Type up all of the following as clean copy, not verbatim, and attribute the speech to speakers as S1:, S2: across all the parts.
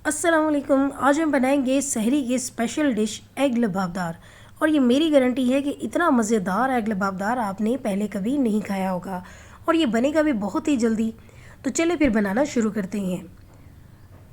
S1: अस्सलाम वालेकुम। आज हम बनाएंगे सहरी की स्पेशल डिश एग लबाबदार। और ये मेरी गारंटी है कि इतना मज़ेदार एग लबाबदार आपने पहले कभी नहीं खाया होगा और ये बनेगा भी बहुत ही जल्दी। तो चलिए फिर बनाना शुरू करते हैं।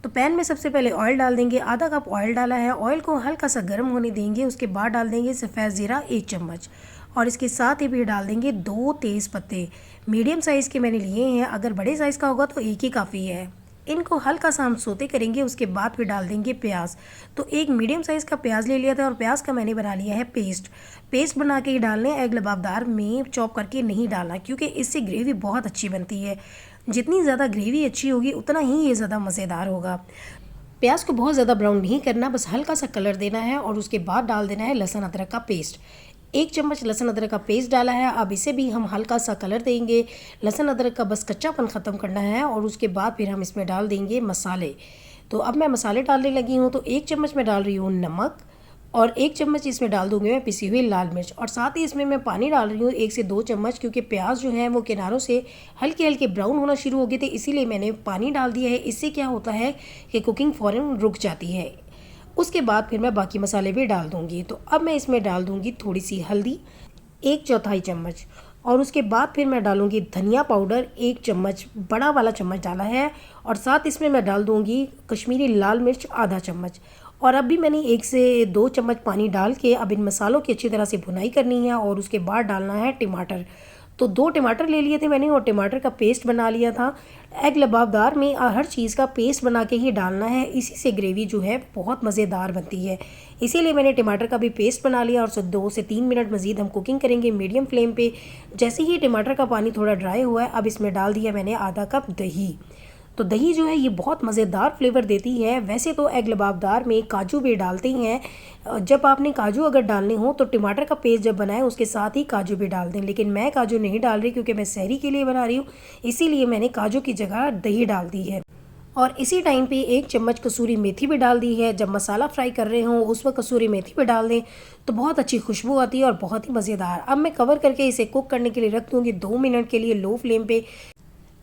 S1: तो पैन में सबसे पहले ऑयल डाल देंगे। आधा कप ऑयल डाला है। ऑयल को हल्का सा गर्म होने देंगे। उसके बाद डाल देंगे सफ़ेद ज़ीरा 1 चम्मच और इसके साथ ही फिर डाल देंगे 2 तेज़ पत्ते। मीडियम साइज़ के मैंने लिए हैं, अगर बड़े साइज़ का होगा तो एक ही काफ़ी है। इनको हल्का सा हम सोते करेंगे। उसके बाद फिर डाल देंगे प्याज। तो एक मीडियम साइज़ का प्याज ले लिया था और प्याज का मैंने बना लिया है पेस्ट बना के ही डालने। एग लबाबदार में चॉप करके नहीं डालना क्योंकि इससे ग्रेवी बहुत अच्छी बनती है। जितनी ज़्यादा ग्रेवी अच्छी होगी उतना ही ये ज़्यादा मज़ेदार होगा। प्याज को बहुत ज़्यादा ब्राउन नहीं करना, बस हल्का सा कलर देना है। और उसके बाद डाल देना है लहसुन अदरक का पेस्ट। 1 चम्मच लहसुन अदरक का पेस्ट डाला है। अब इसे भी हम हल्का सा कलर देंगे। लहसुन अदरक का बस कच्चापन ख़त्म करना है। और उसके बाद फिर हम इसमें डाल देंगे मसाले। तो अब मैं मसाले डालने लगी हूँ। तो 1 चम्मच में डाल रही हूँ नमक और 1 चम्मच इसमें डाल दूँगी मैं पिसी हुई लाल मिर्च। और साथ ही इसमें मैं पानी डाल रही हूँ 1 से 2 चम्मच, क्योंकि प्याज जो है वो किनारों से हल्के हल्के ब्राउन होना शुरू हो गए थे, इसीलिए मैंने पानी डाल दिया है। इससे क्या होता है कि कुकिंग फ़ौरन रुक जाती है। उसके बाद फिर मैं बाकी मसाले भी डाल दूँगी। तो अब मैं इसमें डाल दूँगी थोड़ी सी हल्दी 1/4 चम्मच। और उसके बाद फिर मैं डालूँगी धनिया पाउडर 1 चम्मच, बड़ा वाला चम्मच डाला है। और साथ इसमें मैं डाल दूँगी कश्मीरी लाल मिर्च आधा चम्मच। और अब भी मैंने 1 से 2 चम्मच पानी डाल के अब इन मसालों की अच्छी तरह से भुनाई करनी है। और उसके बाद डालना है टमाटर। तो 2 टमाटर ले लिए थे मैंने और टमाटर का पेस्ट बना लिया था। एग लबाबदार में हर चीज़ का पेस्ट बना के ही डालना है, इसी से ग्रेवी जो है बहुत मज़ेदार बनती है। इसीलिए मैंने टमाटर का भी पेस्ट बना लिया। और 2 से 3 मिनट मज़ीद हम कुकिंग करेंगे मीडियम फ्लेम पे। जैसे ही टमाटर का पानी थोड़ा ड्राई हुआ है, अब इसमें डाल दिया मैंने आधा कप दही। तो दही जो है ये बहुत मज़ेदार फ्लेवर देती है। वैसे तो एग लबाबदार में काजू भी डालते हैं। जब आपने काजू अगर डालने हो तो टमाटर का पेस्ट जब बनाए उसके साथ ही काजू भी डाल दें, लेकिन मैं काजू नहीं डाल रही क्योंकि मैं सहरी के लिए बना रही हूँ, इसीलिए मैंने काजू की जगह दही डाल दी है। और इसी टाइम पे 1 चम्मच कसूरी मेथी भी डाल दी है। जब मसाला फ्राई कर रहे हो उस वक्त कसूरी मेथी भी डाल दें तो बहुत अच्छी खुशबू आती है और बहुत ही मज़ेदार। अब मैं कवर करके इसे कुक करने के लिए रख दूँगी 2 मिनट के लिए लो फ्लेम पे,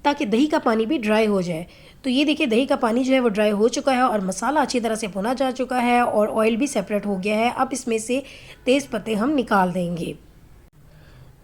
S1: ताकि दही का पानी भी ड्राई हो जाए। तो ये देखिए दही का पानी जो है वो ड्राई हो चुका है और मसाला अच्छी तरह से भुना जा चुका है और ऑयल भी सेपरेट हो गया है। अब इसमें से तेज़ पत्ते हम निकाल देंगे।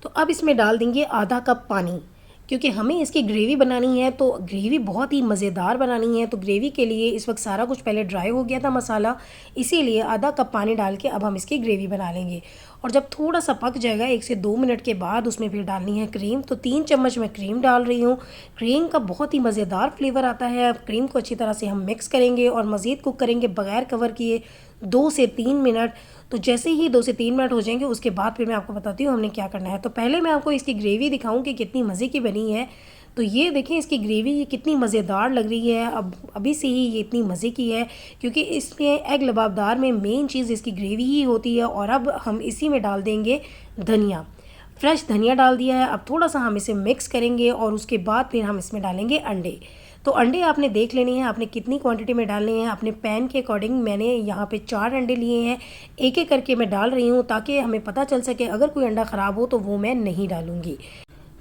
S1: तो अब इसमें डाल देंगे आधा कप पानी, क्योंकि हमें इसकी ग्रेवी बनानी है। तो ग्रेवी बहुत ही मज़ेदार बनानी है। तो ग्रेवी के लिए इस वक्त सारा कुछ पहले ड्राई हो गया था मसाला, इसीलिए आधा कप पानी डाल के अब हम इसकी ग्रेवी बना लेंगे। और जब थोड़ा सा पक जाएगा 1 से 2 मिनट के बाद उसमें फिर डालनी है क्रीम। तो 3 चम्मच मैं क्रीम डाल रही हूँ। क्रीम का बहुत ही मज़ेदार फ्लेवर आता है। अब क्रीम को अच्छी तरह से हम मिक्स करेंगे और मज़ीद कुक करेंगे बग़ैर कवर किए 2 से 3 मिनट। तो जैसे ही 2 से 3 मिनट हो जाएंगे उसके बाद फिर मैं आपको बताती हूँ हमने क्या करना है। तो पहले मैं आपको इसकी ग्रेवी दिखाऊँ कि कितनी मज़े की बनी है। तो ये देखें इसकी ग्रेवी ये कितनी मज़ेदार लग रही है। अब अभी से ही ये इतनी मज़े की है, क्योंकि इसमें एग लबाबदार में मेन चीज़ इसकी ग्रेवी ही होती है। और अब हम इसी में डाल देंगे धनिया, फ्रेश धनिया डाल दिया है। अब थोड़ा सा हम इसे मिक्स करेंगे और उसके बाद फिर हम इसमें डालेंगे अंडे। तो अंडे आपने देख लेने हैं आपने कितनी क्वांटिटी में डालने हैं अपने पैन के अकॉर्डिंग। मैंने यहाँ पे 4 अंडे लिए हैं, एक एक करके मैं डाल रही हूँ ताकि हमें पता चल सके अगर कोई अंडा ख़राब हो तो वो मैं नहीं डालूँगी।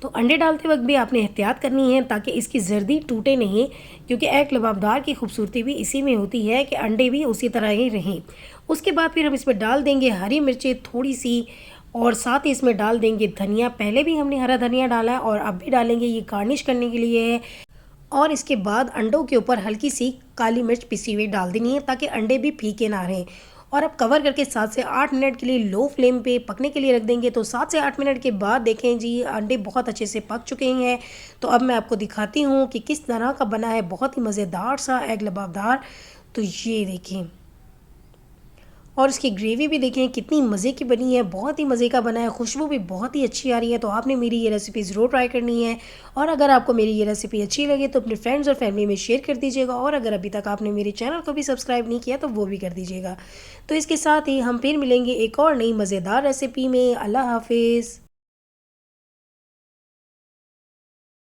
S1: तो अंडे डालते वक्त भी आपने एहतियात करनी है ताकि इसकी जर्दी टूटे नहीं, क्योंकि एग लबाबदार की खूबसूरती भी इसी में होती है कि अंडे भी उसी तरह ही रहें। उसके बाद फिर हम इसमें डाल देंगे हरी मिर्चें थोड़ी सी और साथ ही इसमें डाल देंगे धनिया। पहले भी हमने हरा धनिया डाला है और अब भी डालेंगे, ये गार्निश करने के लिए है। और इसके बाद अंडों के ऊपर हल्की सी काली मिर्च पिसी हुई डाल देनी है ताकि अंडे भी फीके ना रहें। और अब कवर करके 7 से 8 मिनट के लिए लो फ्लेम पे पकने के लिए रख देंगे। तो 7 से 8 मिनट के बाद देखें जी अंडे बहुत अच्छे से पक चुके हैं। तो अब मैं आपको दिखाती हूँ कि किस तरह का बना है बहुत ही मज़ेदार सा एग लबाबदार। तो ये देखें और इसकी ग्रेवी भी देखें कितनी मज़े की बनी है, बहुत ही मज़े का बना है। खुशबू भी बहुत ही अच्छी आ रही है। तो आपने मेरी ये रेसिपी ज़रूर ट्राई करनी है। और अगर आपको मेरी ये रेसिपी अच्छी लगे तो अपने फ्रेंड्स और फैमिली में शेयर कर दीजिएगा। और अगर अभी तक आपने मेरे चैनल को भी सब्सक्राइब नहीं किया तो वो भी कर दीजिएगा। तो इसके साथ ही हम फिर मिलेंगे एक और नई मज़ेदार रेसिपी में। अल्लाह हाफिज़।